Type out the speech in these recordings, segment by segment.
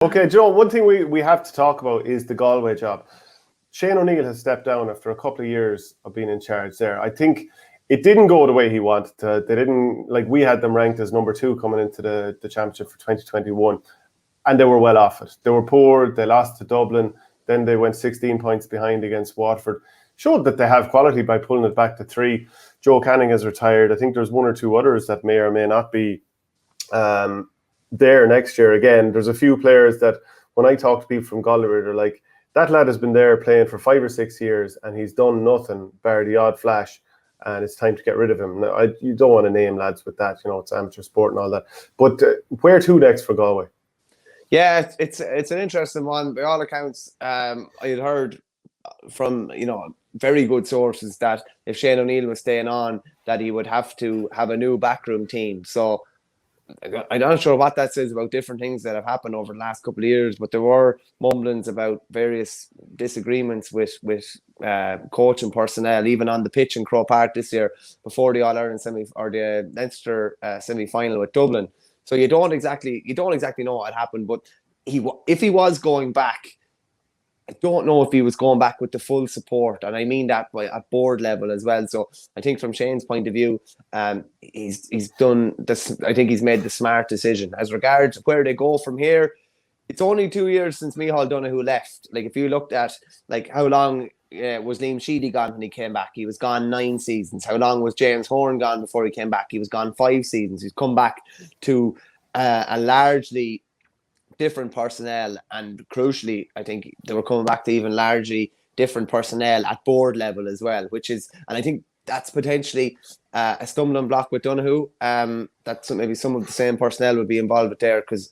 Okay, Joe, one thing we have to talk about is the Galway job. Shane O'Neill has stepped down after a couple of years of being in charge there. I think it didn't go the way he wanted to. They didn't, like, we had them ranked as number 2 coming into the championship for 2021, and they were well off it. They were poor, they lost to Dublin, then they went 16 points behind against Waterford. Showed that they have quality by pulling it back to 3. Joe Canning has retired. I think there's 1 or 2 others that may or may not be there next year again. There's a few players that when I talk to people from Galway, they're like, that lad has been there playing for 5 or 6 years and he's done nothing bar the odd flash, and it's time to get rid of him. Now, you don't want to name lads with that, it's amateur sport and all that. But where to next for Galway? Yeah, it's an interesting one. By all accounts, I had heard from very good sources that if Shane O'Neill was staying on, that he would have to have a new backroom team. So I'm not sure what that says about different things that have happened over the last couple of years, but there were mumblings about various disagreements with coach and personnel, even on the pitch in Croke Park this year before the All-Ireland the Leinster semi-final with Dublin. So you don't exactly know what happened, but if he was going back, I don't know if he was going back with the full support, and I mean that at board level as well. So I think from Shane's point of view, he's done this. I think he's made the smart decision. As regards where they go from here, it's only 2 years since Micheal Donoghue left. Like, if you looked at how long was Liam Sheedy gone when he came back? He was gone 9 seasons. How long was James Horn gone before he came back? He was gone 5 seasons. He's come back to a largely different personnel, and crucially, I think they were coming back to even largely different personnel at board level as well, and I think that's potentially a stumbling block with Donoghue. That maybe some of the same personnel would be involved with there, because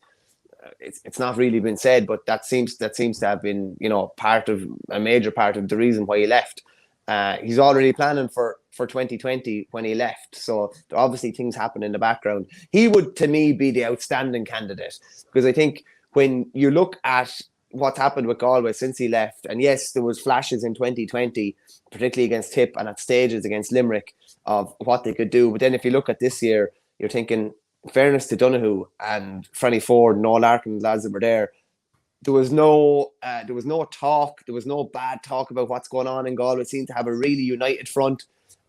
it's not really been said, but that seems to have been a major part of the reason why he left. He's already planning for 2020 when he left, so obviously things happen in the background. He would, to me, be the outstanding candidate, because I think when you look at what's happened with Galway since he left, and yes, there was flashes in 2020, particularly against Tip and at stages against Limerick, of what they could do. But then if you look at this year, you're thinking, in fairness to Donoghue and Franny Ford and all Larkin, lads that were there, there was no talk, there was no bad talk about what's going on in Galway. It seemed to have a really united front,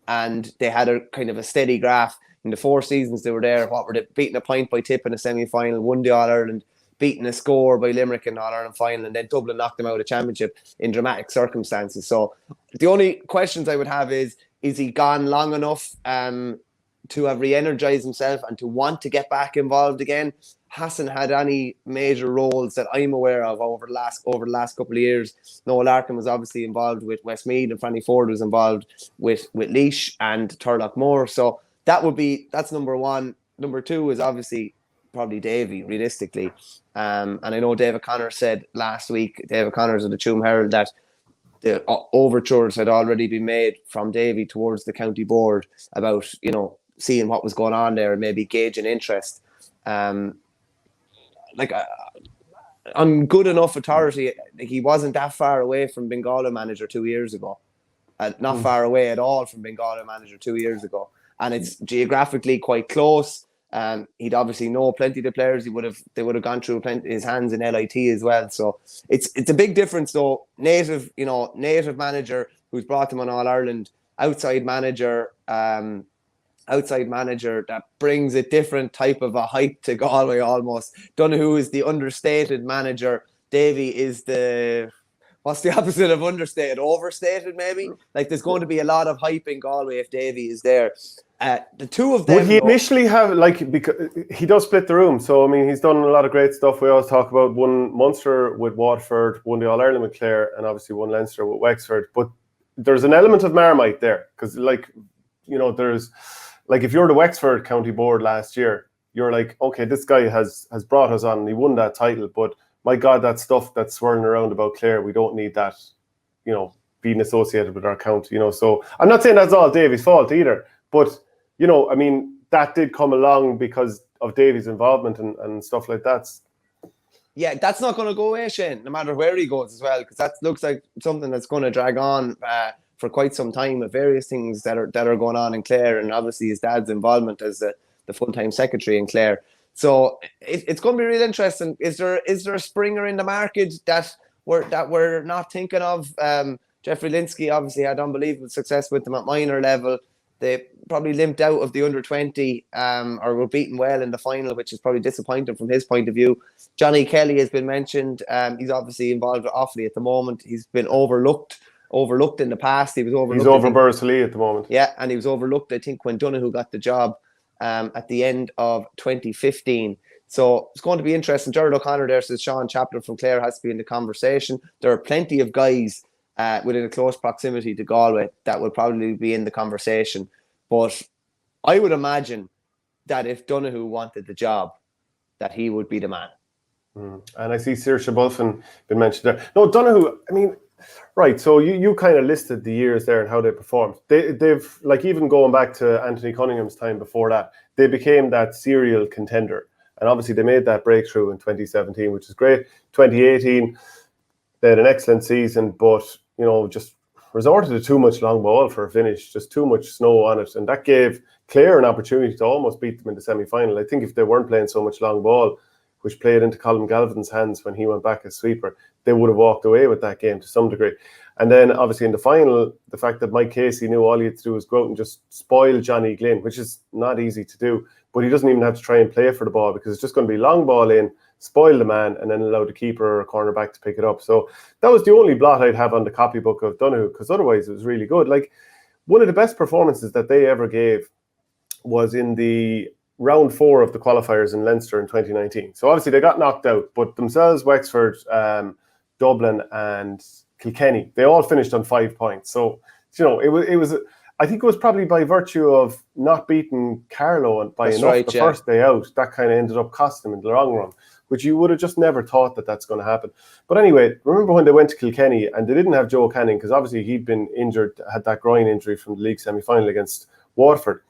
and they had a kind of a steady graph. In the 4 seasons they were there, what were they? Beating a point by Tip in a semi-final, won the All-Ireland, beating a score by Limerick in the All-Ireland final, and then Dublin knocked them out of the championship in dramatic circumstances. So the only questions I would have is he gone long enough to have re-energized himself and to want to get back involved again? Hasn't had any major roles that I'm aware of over the last couple of years. Noel Larkin was obviously involved with Westmeath, and Franny Ford was involved with Laois and Turlock Moore. So that's number 1. Number 2 is obviously probably Davy, realistically. And I know David Connor said last week, David Connors of the Tuam Herald, that the overtures had already been made from Davy towards the county board about, seeing what was going on there and maybe gauging interest. On good enough authority, he wasn't that far away from being Galway manager 2 years ago. Not far away at all from being Galway manager 2 years ago. And it's geographically quite close. He'd obviously know plenty of the players. They would have gone through his hands in LIT as well. So it's a big difference though. Native manager who's brought them on All-Ireland, outside manager that brings a different type of a hype to Galway almost. Donoghue is the understated manager. Davy is what's the opposite of understated? Overstated, maybe? Like, there's going to be a lot of hype in Galway if Davy is there. The two of them... Would he initially have, because he does split the room, so, I mean, he's done a lot of great stuff. We always talk about one Munster with Waterford, won the All-Ireland with Clare, and obviously won Leinster with Wexford. But there's an element of Marmite there, because, there's... if you're the Wexford County Board last year, you're like, okay, this guy has brought us on and he won that title, but my God, that stuff that's swirling around about Clare, we don't need that, being associated with our county, So I'm not saying that's all Davy's fault either, but, that did come along because of Davy's involvement and stuff like that. Yeah, that's not going to go away, Shane, no matter where he goes as well, because that looks like something that's going to drag on for quite some time, with various things that are going on in Clare, and obviously his dad's involvement as the full-time secretary in Clare. So it's going to be really interesting. Is there a Springer in the market that we're not thinking of? Jeffrey Linsky obviously had unbelievable success with them at minor level. They probably limped out of the under-20 or were beaten well in the final, which is probably disappointing from his point of view. Johnny Kelly has been mentioned. He's obviously involved with Offaly at the moment. He's been overlooked in the past. He was overlooked. He's over Bursley at the moment. Yeah, and he was overlooked, I think, when Donoghue got the job at the end of 2015. So it's going to be interesting. Gerard O'Connor there says Sean Chaplin from Clare has to be in the conversation. There are plenty of guys within a close proximity to Galway that will probably be in the conversation. But I would imagine that if Donoghue wanted the job, that he would be the man. And I see Saoirse Bulfin been mentioned there. No, Donoghue, I mean, right, so you kind of listed the years there and how they performed. They've, like, even going back to Anthony Cunningham's time before that, they became that serial contender. And obviously they made that breakthrough in 2017, which is great. 2018, they had an excellent season, but, you know, just resorted to too much long ball for a finish, just too much snow on it. And that gave Clare an opportunity to almost beat them in the semi-final. I think if they weren't playing so much long ball, which played into Colin Galvin's hands when he went back as sweeper, they would have walked away with that game to some degree. And then obviously in the final, the fact that Mike Casey knew all he had to do was go out and just spoil Johnny Glynn, which is not easy to do, but he doesn't even have to try and play for the ball because it's just going to be long ball in, spoil the man, and then allow the keeper or a cornerback to pick it up. So that was the only blot I'd have on the copybook of Donoghue, because otherwise it was really good. Like, one of the best performances that they ever gave was in the round 4 of the qualifiers in Leinster in 2019. So obviously they got knocked out, but themselves, Wexford, Dublin and Kilkenny, they all finished on 5 points. So, you know, it was I think it was probably by virtue of not beating Carlow and by enough the first day out, that kind of ended up costing them in the long run, which you would have just never thought that that's going to happen. But anyway, remember when they went to Kilkenny and they didn't have Joe Canning, because obviously he'd been injured, had that groin injury from the league semi-final against Waterford.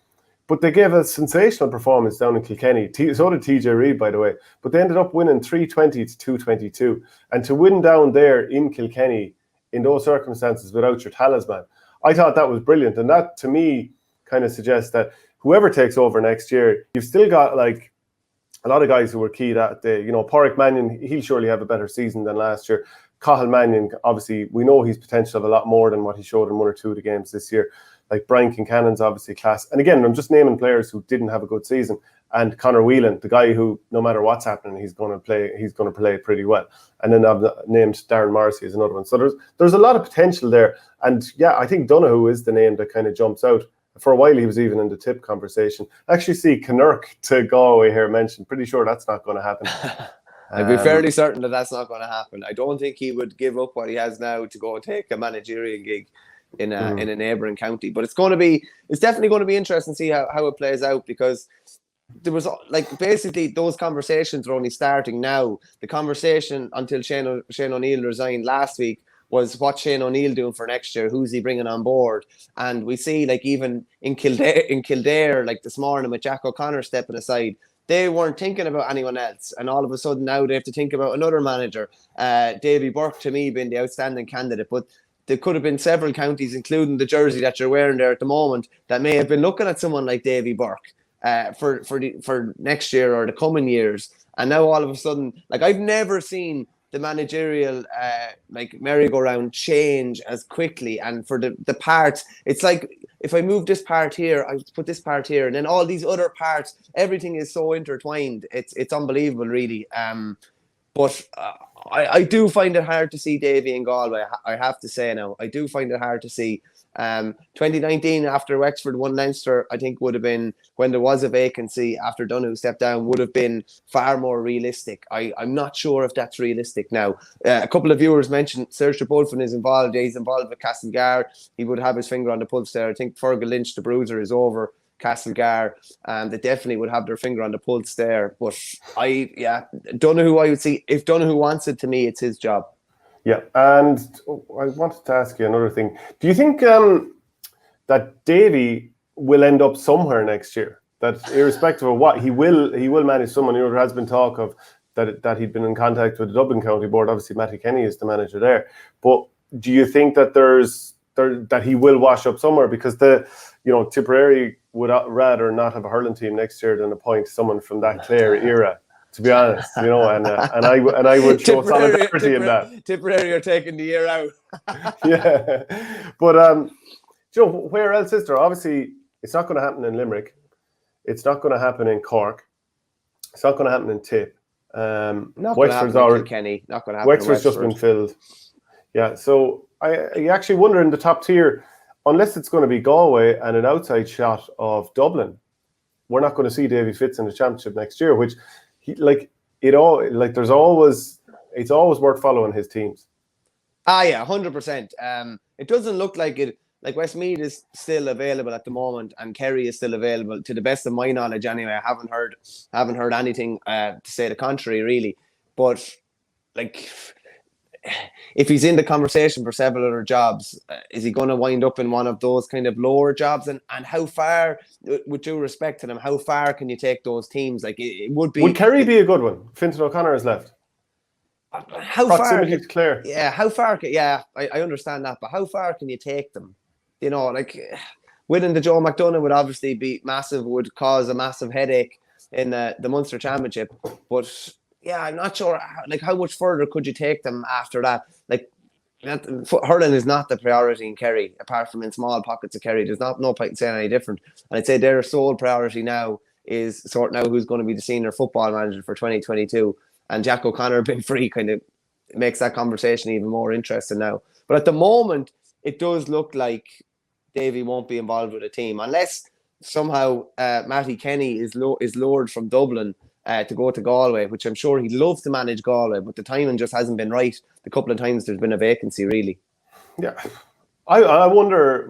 But they gave a sensational performance down in Kilkenny. So did TJ Reid, by the way. But they ended up winning 320 to 222. And to win down there in Kilkenny in those circumstances without your talisman, I thought that was brilliant. And that, to me, kind of suggests that whoever takes over next year, you've still got, like, a lot of guys who were key that day. You know, Pádraig Mannion, he'll surely have a better season than last year. Cathal Mannion, obviously, we know he's potential of a lot more than what he showed in 1 or 2 of the games this year. Like, Brian Kincannon's obviously class. And again, I'm just naming players who didn't have a good season. And Conor Whelan, the guy who, no matter what's happening, he's going to play pretty well. And then I've named Darren Morrissey as another one. So there's a lot of potential there. And yeah, I think Donoghue is the name that kind of jumps out. For a while, he was even in the tip conversation. I actually see Kinnerk to Galway here mentioned. Pretty sure that's not going to happen. I'd be fairly certain that that's not going to happen. I don't think he would give up what he has now to go and take a managerial gig in a neighbouring county. But it's definitely going to be interesting to see how it plays out, because there was, like, basically those conversations are only starting now. The conversation until Shane O'Neill resigned last week was what Shane O'Neill doing for next year, who's he bringing on board. And we see, like, even in Kildare, like this morning with Jack O'Connor stepping aside, they weren't thinking about anyone else. And all of a sudden now they have to think about another manager. Davy Burke, to me, being the outstanding candidate. But there could have been several counties, including the jersey that you're wearing there at the moment, that may have been looking at someone like Davy Burke for next year or the coming years. And now all of a sudden, like, I've never seen the managerial like merry-go-round change as quickly. And for the parts, it's like, if I move this part here, I put this part here, and then all these other parts, everything is so intertwined. It's unbelievable, really. But I do find it hard to see Davy in Galway. I have to say now, I do find it hard to see. 2019, after Wexford won Leinster, I think would have been, when there was a vacancy after Donoghue stepped down, would have been far more realistic. I'm not sure if that's realistic now. A couple of viewers mentioned Saoirse Bulfin is involved. He's involved with Castlegar. He would have his finger on the pulse there. I think Fergal Lynch, the bruiser, is over Castlegar. They definitely would have their finger on the pulse there. But Donoghue, I would see, if Donoghue wants it, to me, it's his job. Yeah, and I wanted to ask you another thing. Do you think that Davy will end up somewhere next year? That irrespective of what, he will manage someone. You know, there has been talk of that he'd been in contact with the Dublin County Board. Obviously, Mattie Kenny is the manager there. But do you think that that he will wash up somewhere? Because Tipperary would rather not have a hurling team next year than appoint someone from that Clare era. To be honest, and I would show solidarity in that. Tipperary are taking the year out. Yeah, but where else is there? Obviously, it's not going to happen in Limerick. It's not going to happen in Cork. It's not going to happen in Tip. Wexford's already Kenny. Not going to happen. Wexford's just been filled. Yeah, so I actually wonder in the top tier, unless it's going to be Galway and an outside shot of Dublin, we're not going to see Davy Fitz in the championship next year. Which, it's always worth following his teams. Yeah, 100%. It doesn't look like it. Like Westmeath is still available at the moment, and Kerry is still available. To the best of my knowledge, anyway, I haven't heard anything to say the contrary, really. But like, if he's in the conversation for several other jobs, is he going to wind up in one of those kind of lower jobs? And how far, with due respect to them, how far can you take those teams? Like it would be. Would Kerry be a good one? Fintan O'Connor has left. How proximity far? To Clare. Yeah, how far? Yeah, I understand that, but how far can you take them? Winning the Joe McDonagh would obviously be massive, would cause a massive headache in the Munster Championship. But yeah, I'm not sure. How much further could you take them after that? Hurling is not the priority in Kerry, apart from in small pockets of Kerry. There's no point in saying any different. And I'd say their sole priority now is sorting out who's going to be the senior football manager for 2022. And Jack O'Connor being free kind of makes that conversation even more interesting now. But at the moment, it does look like Davy won't be involved with a team unless somehow Mattie Kenny is lured from Dublin to go to Galway, which I'm sure he'd love to manage Galway, but the timing just hasn't been right. The couple of times there's been a vacancy, really. Yeah, I wonder.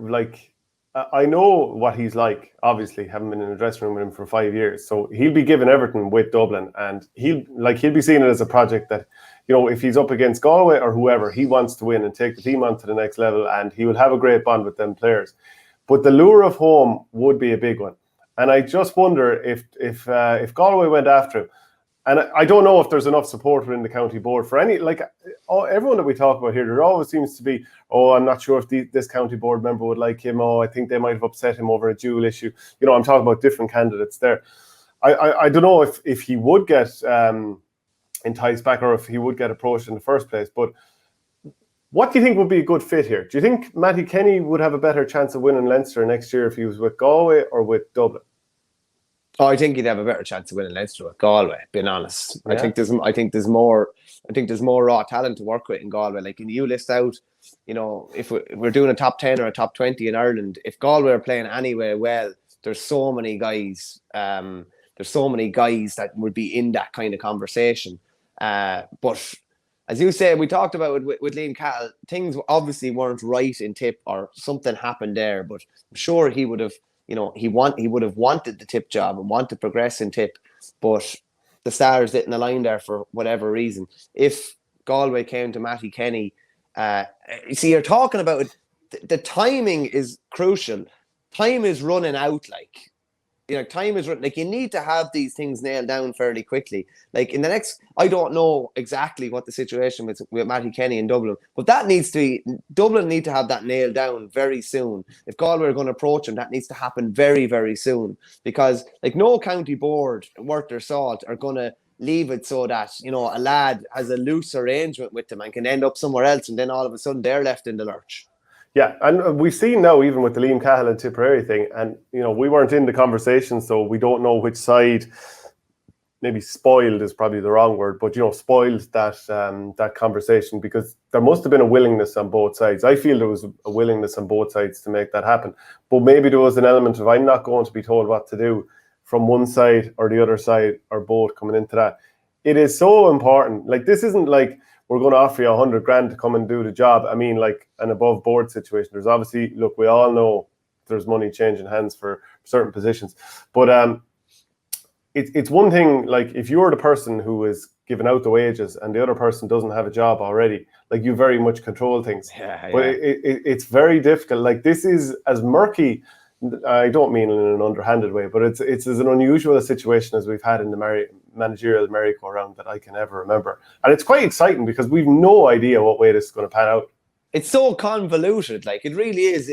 I know what he's like. Obviously, haven't been in a dressing room with him for 5 years, so he'll be given everything with Dublin, and he'll be seeing it as a project that, if he's up against Galway or whoever, he wants to win and take the team on to the next level, and he will have a great bond with them players. But the lure of home would be a big one, and I just wonder if Galway went after him. And I don't know if there's enough support within the county board for everyone that we talk about here. There always seems to be, I'm not sure if this county board member would like him. I think they might have upset him over a dual issue. I'm talking about different candidates there. I don't know if he would get enticed back or if he would get approached in the first place. But what do you think would be a good fit here? Do you think Mattie Kenny would have a better chance of winning Leinster next year if he was with Galway or with Dublin? Oh, I think he'd have a better chance of winning Leinster with Galway, being honest. Yeah. I think there's more raw talent to work with in Galway. Like, can you list out, if we're doing a top 10 or a top 20 in Ireland, if Galway are playing anyway well, there's so many guys that would be in that kind of conversation. But as you say, we talked about it with Liam Cahill, things obviously weren't right in Tip or something happened there, but I'm sure he would have, he would have wanted the Tip job and want to progress in Tip, but the stars didn't align there for whatever reason. If Galway came to Mattie Kenny, you see, you're talking about it, the timing is crucial. Time is running out, time is running. You need to have these things nailed down fairly quickly. In the next, I don't know exactly what the situation with Mattie Kenny in Dublin, but Dublin need to have that nailed down very soon. If Galway are going to approach him, that needs to happen very, very soon, because no county board worth their salt are going to leave it so that, a lad has a loose arrangement with them and can end up somewhere else, and then all of a sudden they're left in the lurch. Yeah, and we've seen now, even with the Liam Cahill and Tipperary thing, and we weren't in the conversation, so we don't know which side. Maybe spoiled is probably the wrong word, but spoiled that conversation, because there must have been a willingness on both sides. I feel there was a willingness on both sides to make that happen, but maybe there was an element of, I'm not going to be told what to do from one side or the other side or both coming into that. It is so important. This isn't like we're going to offer you $100,000 to come and do the job. I mean, an above board situation. There's obviously, look, we all know there's money changing hands for certain positions, but it's one thing, if you're the person who is giving out the wages and the other person doesn't have a job already, you very much control things. Yeah. But it's very difficult. This is as murky, I don't mean in an underhanded way, but it's as an unusual a situation as we've had in the managerial merry-go-round that I can ever remember. And it's quite exciting because we've no idea what way this is going to pan out. It's so convoluted, it really is.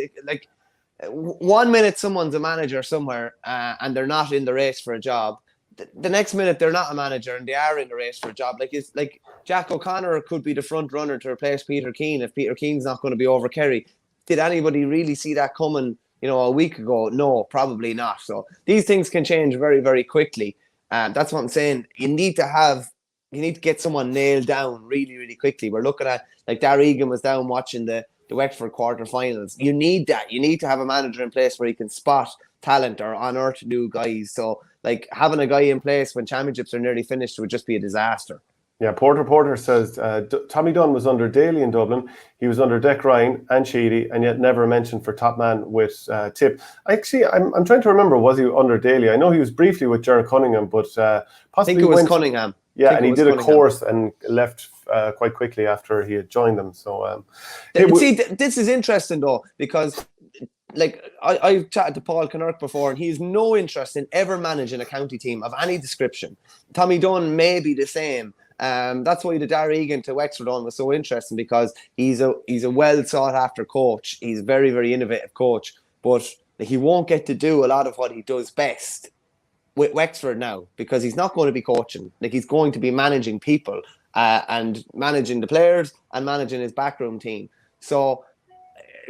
1 minute someone's a manager somewhere and they're not in the race for a job. The next minute they're not a manager and they are in the race for a job. It's like Jack O'Connor could be the front runner to replace Peter Keane if Peter Keane's not going to be over Kerry. Did anybody really see that coming, a week ago? No, probably not. So these things can change very, very quickly. That's what I'm saying. You need to get someone nailed down really, really quickly. We're looking at, like, Darragh Egan was down watching the Wexford quarterfinals. You need that. You need to have a manager in place where he can spot talent or unearth new guys. So, like, having a guy in place when championships are nearly finished would just be a disaster. Yeah, Porter says Tommy Dunn was under Daly in Dublin. He was under Dec Ryan and Sheedy, and yet never mentioned for top man with Tip. Actually, I'm trying to remember, was he under Daly? I know he was briefly with Gerard Cunningham, but possibly I think it was Cunningham. Yeah, and he did a course and left quite quickly after he had joined them. So, this is interesting though, because like I've chatted to Paul Kinnerk before, and he has no interest in ever managing a county team of any description. Tommy Dunn may be the same. That's why the Darragh Egan to Wexford on was so interesting, because he's a well sought after coach. He's a very, very innovative coach, but he won't get to do a lot of what he does best with Wexford now, because he's not going to be coaching. Like, he's going to be managing people and managing the players and managing his backroom team. So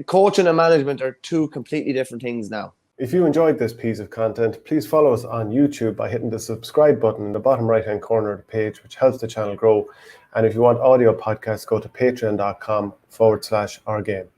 coaching and management are two completely different things now. If you enjoyed this piece of content, please follow us on YouTube by hitting the subscribe button in the bottom right-hand corner of the page, which helps the channel grow. And if you want audio podcasts, go to patreon.com/ourgame.